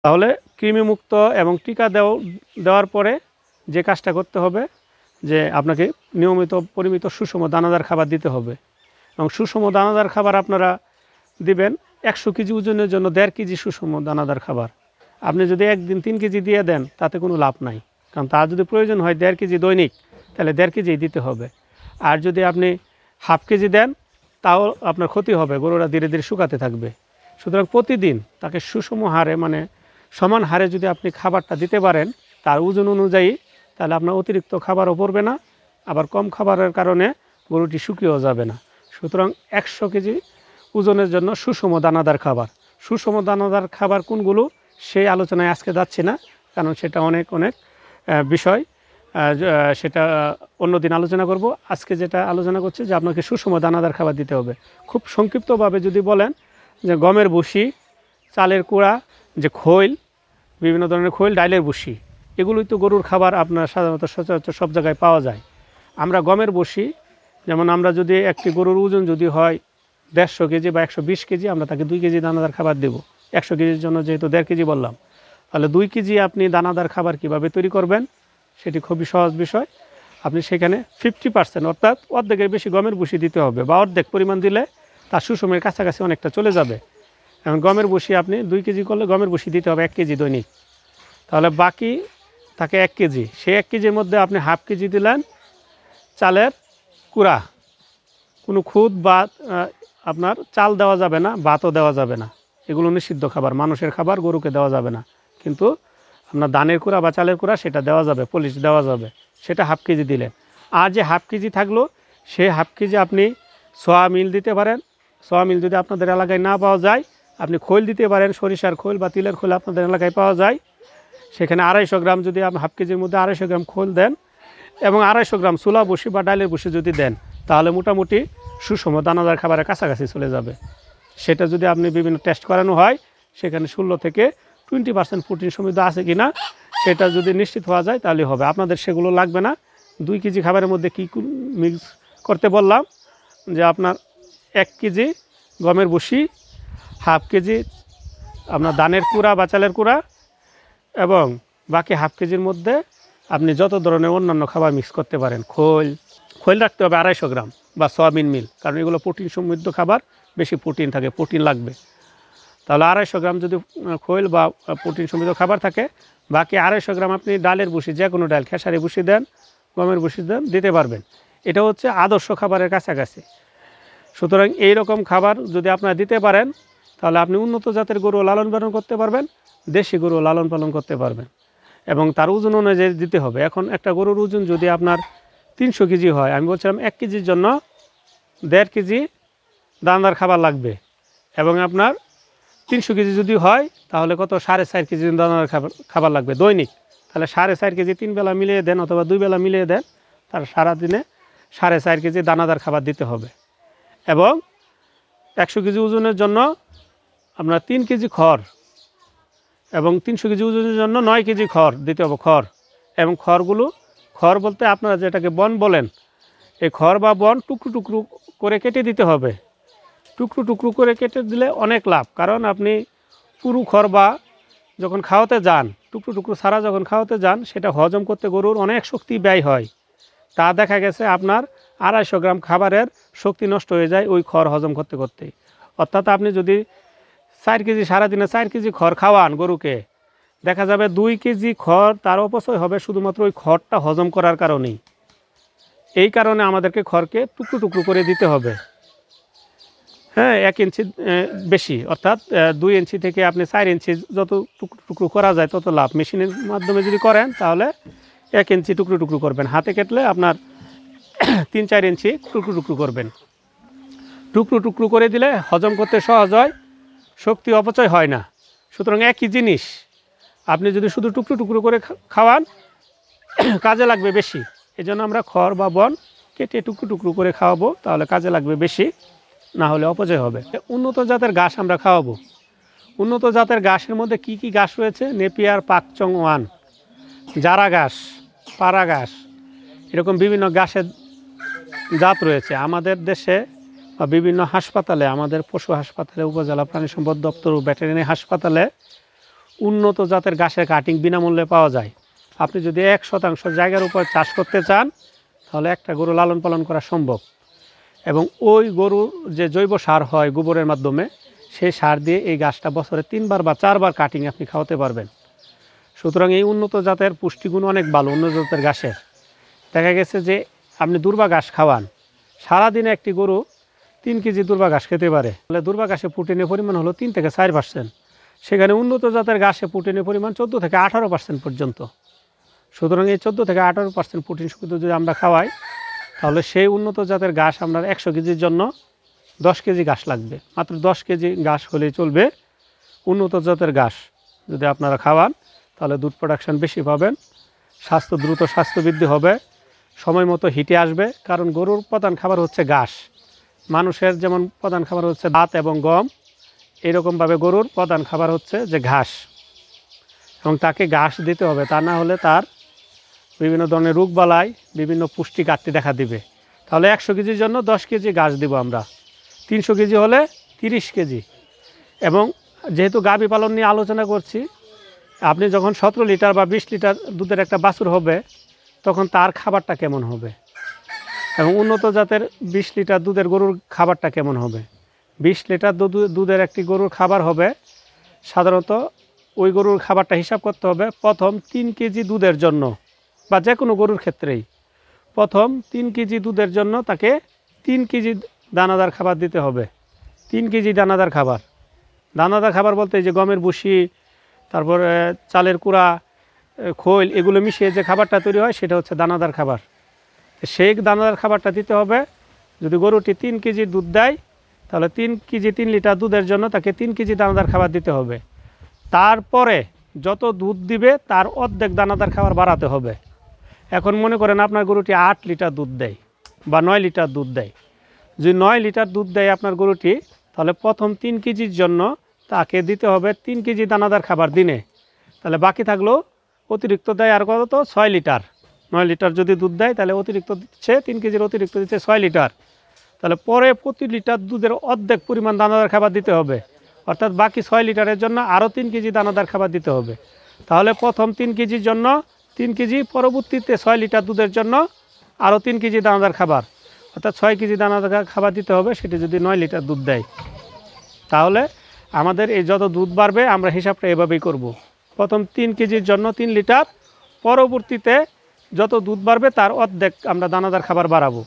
তাহলে কৃমিমুক্ত এবং টিকা দেওয়ার পরে যে কাজটা করতে হবে যে আপনাকে নিয়মিত পরিমিত সুষম দানাদার খাবার দিতে হবে এবং সুষম দানাদার খাবার আপনারা দিবেন 100 কেজি ওজনের জন্য 1.5 কেজি সুষম দানাদার খাবার। আপনি যদি একদিন 3 কেজি দিয়ে দেন তাতে কোনো লাভ নাই, কারণ তার যদি প্রয়োজন হয় 1.5 কেজি দৈনিক তাহলে 1.5 কেজি দিতে হবে। আর যদি আপনি হাফ কেজি দেন তাও আপনার ক্ষতি হবে, গরুরা ধীরে ধীরে শুকাতে থাকবে। সুতরাং প্রতিদিন তাকে সুষম হারে মানে সমান হারে যদি আপনি খাবারটা দিতে পারেন তার ওজন অনুযায়ী, তাহলে আপনার অতিরিক্ত খাবারও পড়বে না, আবার কম খাবারের কারণে গরুটি শুকিয়েও যাবে না। সুতরাং 100 কেজি ওজনের জন্য সুষম দানাদার খাবার। সুষম দানাদার খাবার কোনগুলো সেই আলোচনায় আজকে যাচ্ছি না, কারণ সেটা অনেক বিষয়, সেটা অন্যদিন আলোচনা করব। আজকে যেটা আলোচনা করছি যে আপনাকে সুষম দানাদার খাবার দিতে হবে। খুব সংক্ষিপ্তভাবে যদি বলেন যে গমের ভুসি, চালের কুড়া, যে খৈল, বিভিন্ন ধরনের খৈল, ডাইলের ভুসি, এগুলোই তো গরুর খাবার আপনার সাধারণত সচরাচর সব জায়গায় পাওয়া যায়। আমরা গমের ভুসি, যেমন আমরা যদি একটি গরুর ওজন যদি হয় 150 কেজি বা 120 কেজি, আমরা তাকে 2 কেজি দানাদার খাবার দেব। 100 কেজির জন্য যেহেতু 1.5 কেজি বললাম, তাহলে 2 কেজি আপনি দানাদার খাবার কিভাবে তৈরি করবেন সেটি খুবই সহজ বিষয়। আপনি সেখানে 50% অর্থাৎ অর্ধেকের বেশি গমের ভুসি দিতে হবে, বা অর্ধেক পরিমাণ দিলে তার সুষমের কাছাকাছি অনেকটা চলে যাবে। এখন গমের ভুসি আপনি 2 কেজি করলে গমের ভুসি দিতে হবে 1 কেজি দৈনিক, তাহলে বাকি থাকে 1 কেজি। সেই 1 কেজির মধ্যে আপনি হাফ কেজি দিলেন চালের কুড়া। কোনো খুদ বা আপনার চাল দেওয়া যাবে না, ভাতও দেওয়া যাবে না, এগুলো নিষিদ্ধ খাবার, মানুষের খাবার, গরুকে দেওয়া যাবে না। কিন্তু আপনার ধানের কুড়া বা চালের কুড়া সেটা দেওয়া যাবে, পলিশ দেওয়া যাবে, সেটা হাফ কেজি দিলেন। আর যে হাফ কেজি থাকলো সেই হাফ কেজি আপনি সোয়া মিল দিতে পারেন। সোয়া মিল যদি আপনাদের এলাকায় না পাওয়া যায়, আপনি খৈল দিতে পারেন, সরিষার খৈল বা তিলের খৈল আপনাদের এলাকায় পাওয়া যায়, সেখানে 250 গ্রাম যদি আপনি হাফ কেজির মধ্যে 250 গ্রাম খৈল দেন এবং 250 গ্রাম ছোলা ভুসি বা ডালের ভুসি যদি দেন, তাহলে মোটামুটি সুষম দানাদার খাবারের কাছাকাছি চলে যাবে। সেটা যদি আপনি বিভিন্ন টেস্ট করানো হয়, সেখানে 16 থেকে 20% প্রোটিন সমৃদ্ধ আছে কি না সেটা যদি নিশ্চিত হওয়া যায় তাহলে হবে। আপনাদের সেগুলো লাগবে না। 2 কেজি খাবারের মধ্যে কী মিক্স করতে বললাম যে আপনার 1 কেজি গমের ভুসি, হাফ কেজি আপনার ধানের কুড়া বা চালের কুড়া, এবং বাকি হাফ কেজির মধ্যে আপনি যত ধরনের অন্যান্য খাবার মিক্স করতে পারেন। খৈল রাখতে হবে 250 গ্রাম বা সয়াবিন মিল, কারণ এগুলো প্রোটিন সমৃদ্ধ খাবার, বেশি প্রোটিন থাকে, প্রোটিন লাগবে। তাহলে 250 গ্রাম যদি খৈল বা প্রোটিন সমৃদ্ধ খাবার থাকে, বাকি 250 গ্রাম আপনি ডালের ভুসি, যে কোনো ডাল, খেসারি ভুসি দেন, গমের ভুসি দেন, দিতে পারবেন। এটা হচ্ছে আদর্শ খাবারের কাছাকাছি। সুতরাং এই রকম খাবার যদি আপনারা দিতে পারেন, তাহলে আপনি উন্নত জাতের গরু লালন পালন করতে পারবেন, দেশি গরু লালন পালন করতে পারবেন, এবং তার ওজন অনুযায়ী দিতে হবে। এখন একটা গরুর ওজন যদি আপনার 300 কেজি হয়, আমি বলছিলাম 1 কেজির জন্য 1.5 কেজি দানাদার খাবার লাগবে, এবং আপনার 300 কেজি যদি হয় তাহলে কত 4.5 কেজি দানাদার খাবার লাগবে দৈনিক। তাহলে 4.5 কেজি 3 বেলা মিলিয়ে দেন অথবা 2 বেলা মিলিয়ে দেন, তার সারাদিনে 4.5 কেজি দানাদার খাবার দিতে হবে। এবং 100 কেজি ওজনের জন্য আপনার 3 কেজি খড়, এবং 300 কেজি ওজনের জন্য 9 কেজি খড় দিতে হবে। এবং খড় বলতে আপনারা যেটাকে বন বলেন, এই খড় বা বন টুকরো টুকরো করে কেটে দিতে হবে। টুকরো টুকরো করে কেটে দিলে অনেক লাভ, কারণ আপনি পুরো খড় বা যখন খাওয়াতে যান, টুকরো টুকরো ছাড়া যখন খাওয়াতে যান, সেটা হজম করতে গরুর অনেক শক্তি ব্যয় হয়। তা দেখা গেছে আপনার 250 গ্রাম খাবারের শক্তি নষ্ট হয়ে যায় ওই খড় হজম করতে করতেই। অর্থাৎ আপনি যদি 4 কেজি সারাদিনে 4 কেজি খড় খাওয়ান গরুকে, দেখা যাবে 2 কেজি খড় তার অপচয় হবে শুধুমাত্র ওই খড়টা হজম করার কারণেই। এই কারণে আমাদেরকে খড়কে টুকরো টুকরো করে দিতে হবে। হ্যাঁ, 1 ইঞ্চি বেশি, অর্থাৎ 2 ইঞ্চি থেকে আপনি 4 ইঞ্চি যত টুকরো টুকরো করা যায় তত লাভ। মেশিনের মাধ্যমে যদি করেন তাহলে 1 ইঞ্চি টুকরো টুকরো করবেন, হাতে কাটলে আপনার 3-4 ইঞ্চি টুকরো টুকরো করবেন। টুকরো টুকরো করে দিলে হজম করতে সহজ হয়, শক্তি অপচয় হয় না। সুতরাং একই জিনিস আপনি যদি শুধু টুকরো টুকরো করে খাওয়ান কাজে লাগবে বেশি। এই জন্য আমরা খড় বা বন কেটে টুকরো টুকরো করে খাওয়াবো, তাহলে কাজে লাগবে বেশি, না হলে অপচয় হবে। উন্নত জাতের ঘাস আমরা খাওয়াবো। উন্নত জাতের ঘাসের মধ্যে কি কি ঘাস রয়েছে? নেপিয়ার, পাকচং 1, জারা ঘাস, পাড়া ঘাস, এরকম বিভিন্ন ঘাসের জাত রয়েছে। আমাদের দেশে বা বিভিন্ন হাসপাতালে, আমাদের পশু হাসপাতালে, উপজেলা প্রাণী সম্পদ দপ্তর ও ভেটেরিনারি হাসপাতালে উন্নত জাতের ঘাসের কাটিং বিনামূল্যে পাওয়া যায়। আপনি যদি 1% জায়গার উপর চাষ করতে চান তাহলে একটা গরু লালন পালন করা সম্ভব। এবং ওই গরুর যে জৈব সার হয় গোবরের মাধ্যমে, সেই সার দিয়ে এই ঘাসটা বছরে 3বার বা 4বার কাটিং আপনি খাওয়াতে পারবেন। সুতরাং এই উন্নত জাতের পুষ্টিগুণ অনেক ভালো উন্নত জাতের ঘাসের। দেখা গেছে যে আপনি দুর্বা ঘাস খাওয়ান, সারাদিনে একটি গরু 3 কেজি দুর্বা ঘাস খেতে পারে, তাহলে দুর্বা ঘাসে প্রোটিনের পরিমাণ হলো 3 থেকে 4%। সেখানে উন্নত জাতের ঘাসে প্রোটিনের পরিমাণ 14 থেকে 18% পর্যন্ত। সুতরাং এই 14 থেকে 18% প্রোটিন শুধু যদি আমরা খাওয়াই, তাহলে সেই উন্নত জাতের ঘাস আমরা 100 কেজির জন্য 10 কেজি ঘাস লাগবে। মাত্র 10 কেজি ঘাস হলেই চলবে। উন্নত জাতের ঘাস যদি আপনারা খাওয়ান তাহলে দুধ প্রোডাকশন বেশি পাবেন, দ্রুত স্বাস্থ্য বৃদ্ধি হবে, সময় মতো হিটে আসবে। কারণ গরুর প্রধান খাবার হচ্ছে ঘাস। মানুষের যেমন প্রধান খাবার হচ্ছে ভাত এবং গম, এরকমভাবে গরুর প্রধান খাবার হচ্ছে যে ঘাস, এবং তাকে ঘাস দিতে হবে। তা না হলে তার বিভিন্ন ধরনের রোগবালাই, বিভিন্ন পুষ্টি ঘাটতি দেখা দিবে। তাহলে 100 কেজির জন্য 10 কেজি ঘাস দিব আমরা, 300 কেজি হলে 30 কেজি। এবং যেহেতু গাভী পালন নিয়ে আলোচনা করছি, আপনি যখন 17 লিটার বা 20 লিটার দুধের একটা বাছুর হবে, তখন তার খাবারটা কেমন হবে, এবং উন্নত জাতের 20 লিটার দুধের গরুর খাবারটা কেমন হবে। 20 লিটার দুধের একটি গরুর খাবার হবে, সাধারণত ওই গরুর খাবারটা হিসাব করতে হবে প্রথম 3 কেজি দুধের জন্য, বা যে কোনো গরুর ক্ষেত্রেই প্রথম 3 কেজি দুধের জন্য তাকে 3 কেজি দানাদার খাবার দিতে হবে। 3 কেজি দানাদার খাবার। দানাদার খাবার বলতে যে গমের ভুসি, তারপরে চালের কুড়া, খৈল, এগুলো মিশিয়ে যে খাবারটা তৈরি হয় সেটা হচ্ছে দানাদার খাবার। সেই দানাদার খাবারটা দিতে হবে। যদি গরুটি 3 কেজি দুধ দেয়, তাহলে 3 কেজি 3 লিটার দুধের জন্য তাকে 3 কেজি দানাদার খাবার দিতে হবে। তারপরে যত দুধ দিবে তার অর্ধেক দানাদার খাবার বাড়াতে হবে। এখন মনে করেন আপনার গরুটি 8 লিটার দুধ দেয় বা 9 লিটার দুধ দেয়। যদি 9 লিটার দুধ দেয় আপনার গরুটি, তাহলে প্রথম 3 কেজির জন্য তাকে দিতে হবে 3 কেজি দানাদার খাবার দিনে। তাহলে বাকি থাকলো অতিরিক্ত দেয় আর কত, 6 লিটার। 9 লিটার যদি দুধ দেয় তাহলে অতিরিক্ত দিচ্ছে 3 কেজির অতিরিক্ত দিচ্ছে 6 লিটার। তাহলে পরে প্রতি লিটার দুধের অর্ধেক পরিমাণ দানাদার খাবার দিতে হবে, অর্থাৎ বাকি 6 লিটারের জন্য আরও 3 কেজি দানাদার খাবার দিতে হবে। তাহলে প্রথম 3 কেজির জন্য 3 কেজি, পরবর্তীতে 6 লিটার দুধের জন্য আরও 3 কেজি দানাদার খাবার, অর্থাৎ 6 কেজি দানাদার খাবার দিতে হবে। সেটি যদি 9 লিটার দুধ দেয়, তাহলে আমাদের এই যত দুধ বাড়বে আমরা হিসাবটা এভাবেই করব। প্রথম 3 কেজির জন্য 3 লিটার, পরবর্তীতে যত দুধ বাড়বে তার অর্ধেক আমরা দানাদার খাবার বাড়াবো।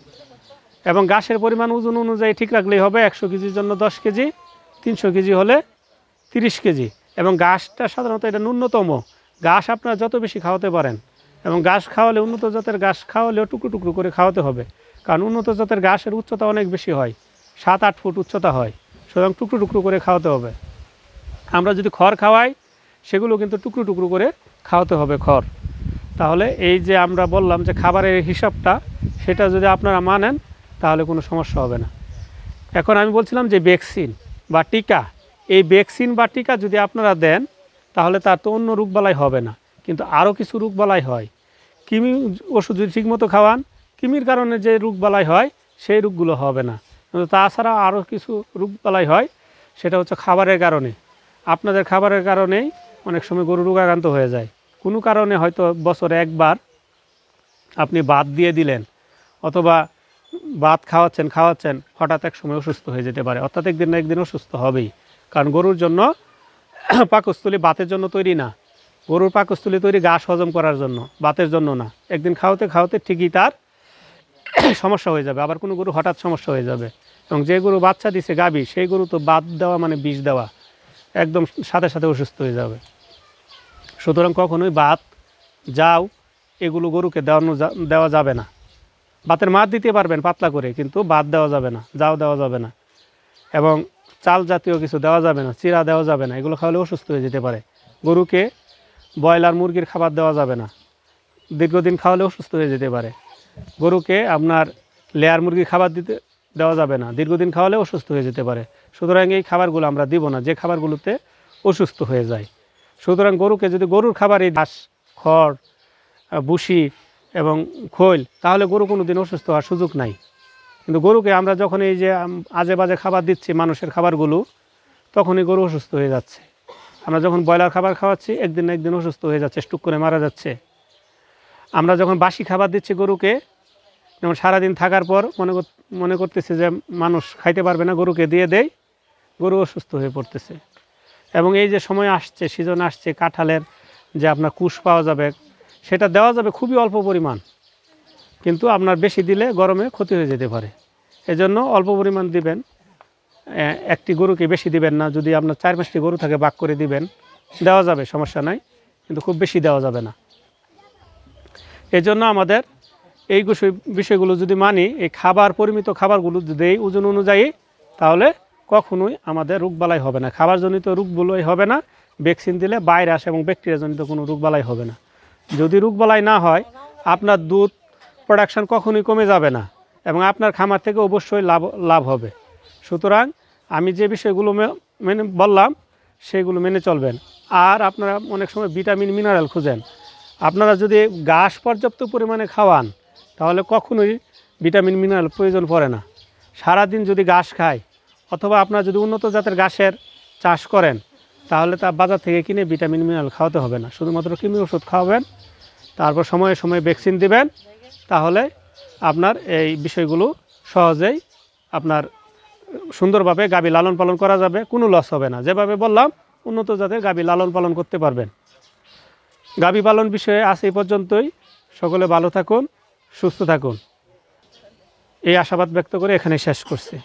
এবং ঘাসের পরিমাণ ওজন অনুযায়ী ঠিক রাখলেই হবে। 100 কেজির জন্য 10 কেজি, 300 কেজি হলে 30 কেজি। এবং ঘাসটা সাধারণত এটা ন্যূনতম। ঘাস আপনারা যত বেশি খাওয়াতে পারেন, এবং ঘাস খাওয়ালে উন্নত জাতের ঘাস খাওয়ালেও টুকরো টুকরো করে খাওয়াতে হবে। কারণ উন্নত জাতের ঘাসের উচ্চতা অনেক বেশি হয়, 7-8 ফুট উচ্চতা হয়। সুতরাং টুকরো টুকরো করে খাওয়াতে হবে। আমরা যদি খড় খাওয়াই, সেগুলো কিন্তু টুকরো টুকরো করে খাওয়াতে হবে খড়। তাহলে এই যে আমরা বললাম যে খাবারের হিসাবটা, সেটা যদি আপনারা মানেন তাহলে কোনো সমস্যা হবে না। এখন আমি বলছিলাম যে ভ্যাকসিন বা টিকা, এই ভ্যাকসিন বা টিকা যদি আপনারা দেন তাহলে তার তো অন্য রোগবালাই হবে না, কিন্তু আরও কিছু রোগবালাই হয়। কৃমি ওষুধ যদি ঠিকমতো খাওয়ান, কৃমির কারণে যে রোগবালাই হয় সেই রোগগুলো হবে না। কিন্তু তাছাড়া আরও কিছু রোগবালাই হয়, সেটা হচ্ছে খাবারের কারণে। আপনাদের খাবারের কারণেই অনেক সময় গরু রোগাক্রান্ত হয়ে যায়। কোনো কারণে হয়তো বছরে একবার আপনি ভাত দিয়ে দিলেন, অথবা ভাত খাওয়াচ্ছেন, হঠাৎ এক সময় অসুস্থ হয়ে যেতে পারে। অর্থাৎ একদিন না একদিন অসুস্থ হবেই। কারণ গরুর জন্য পাকস্থলী ভাতের জন্য তৈরি না। গরুর পাকস্থলী তৈরি ঘাস হজম করার জন্য, ভাতের জন্য না। একদিন খাওয়াতে খাওয়াতে ঠিকই তার সমস্যা হয়ে যাবে। আবার কোনো গরু হঠাৎ সমস্যা হয়ে যাবে। এবং যে গরু বাচ্চা দিছে গাভী, সেই গরু তো ভাত দেওয়া মানে বিষ দেওয়া, একদম সাথে সাথে অসুস্থ হয়ে যাবে। সুতরাং কখনোই ভাত, যাও, এগুলো গরুকে দেওয়া যাবে না। ভাতের মাছ দিতে পারবেন পাতলা করে, কিন্তু ভাত দেওয়া যাবে না, যাও দেওয়া যাবে না। এবং চাল জাতীয় কিছু দেওয়া যাবে না, চিরা দেওয়া যাবে না। এগুলো খাওয়ালে অসুস্থ হয়ে যেতে পারে। গরুকে ব্রয়লার মুরগির খাবার দেওয়া যাবে না, দীর্ঘদিন খাওয়ালে অসুস্থ হয়ে যেতে পারে। গরুকে আপনার লেয়ার মুরগির খাবার দেওয়া যাবে না, দীর্ঘদিন খাওয়ালে অসুস্থ হয়ে যেতে পারে। সুতরাং এই খাবারগুলো আমরা দিব না, যে খাবারগুলোতে অসুস্থ হয়ে যায়। সুতরাং গরুকে যদি গরুর খাবার এই ঘাস, খড়, ভুসি এবং খৈল, তাহলে গরু কোনো দিন অসুস্থ হওয়ার সুযোগ নাই। কিন্তু গরুকে আমরা যখন এই যে আজে বাজে খাবার দিচ্ছি, মানুষের খাবারগুলো, তখনই গরু অসুস্থ হয়ে যাচ্ছে। আমরা যখন ব্রয়লার খাবার খাওয়াচ্ছি একদিন না একদিন অসুস্থ হয়ে যাচ্ছে, স্ট্রোক করে মারা যাচ্ছে। আমরা যখন বাসি খাবার দিচ্ছি গরুকে, যেমন সারাদিন থাকার পর মনে করতেছে যে মানুষ খাইতে পারবে না, গরুকে দিয়ে দেয়, গরু অসুস্থ হয়ে পড়তেছে। এবং এই যে সময় আসছে, সিজন আসছে, কাঁঠালের যে আপনার কুশ পাওয়া যাবে, সেটা দেওয়া যাবে খুবই অল্প পরিমাণ, কিন্তু আপনার বেশি দিলে গরমে ক্ষতি হয়ে যেতে পারে। এজন্য অল্প পরিমাণ দিবেন, একটি গরুকে বেশি দিবেন না। যদি আপনার 4-5টি গরু থাকে ভাগ করে দিবেন, দেওয়া যাবে, সমস্যা নাই, কিন্তু খুব বেশি দেওয়া যাবে না। এজন্য আমাদের এই বিষয়গুলো যদি মানি, এই পরিমিত খাবারগুলো যদি এই ওজন অনুযায়ী, তাহলে কখনোই আমাদের রোগবালাই হবে না, খাবারজনিত রোগগুলোই হবে না। ভ্যাকসিন দিলে ভাইরাস এবং ব্যাকটেরিয়াজনিত কোনো রোগবালাই হবে না। যদি রোগবালাই না হয়, আপনার দুধ প্রোডাকশন কখনোই কমে যাবে না এবং আপনার খামার থেকে অবশ্যই লাভ হবে। সুতরাং আমি যে বিষয়গুলো মেনে বললাম সেগুলো মেনে চলবেন। আর আপনারা অনেক সময় ভিটামিন মিনারেল খুঁজেন, আপনারা যদি ঘাস পর্যাপ্ত পরিমাণে খাওয়ান তাহলে কখনোই ভিটামিন মিনারেল প্রয়োজন পড়ে না। সারাদিন যদি ঘাস খায়, অথবা আপনারা যদি উন্নত জাতের ঘাসের চাষ করেন, তাহলে তা বাজার থেকে কিনে ভিটামিন মিনারেল খাওয়াতে হবে না, শুধুমাত্র কৃমি ওষুধ খাওয়াবেন, তারপর সময়ে সময়ে ভ্যাকসিন দিবেন। তাহলে আপনার এই বিষয়গুলো সহজেই আপনার সুন্দরভাবে গাভী লালন পালন করা যাবে, কোনো লস হবে না। যেভাবে বললাম, উন্নত জাতের গাভী লালন পালন করতে পারবেন। গাভী পালন বিষয়ে আজ এই পর্যন্তই। সকলে ভালো থাকুন, সুস্থ থাকুন, এই আশাবাদ ব্যক্ত করে এখানে শেষ করছি।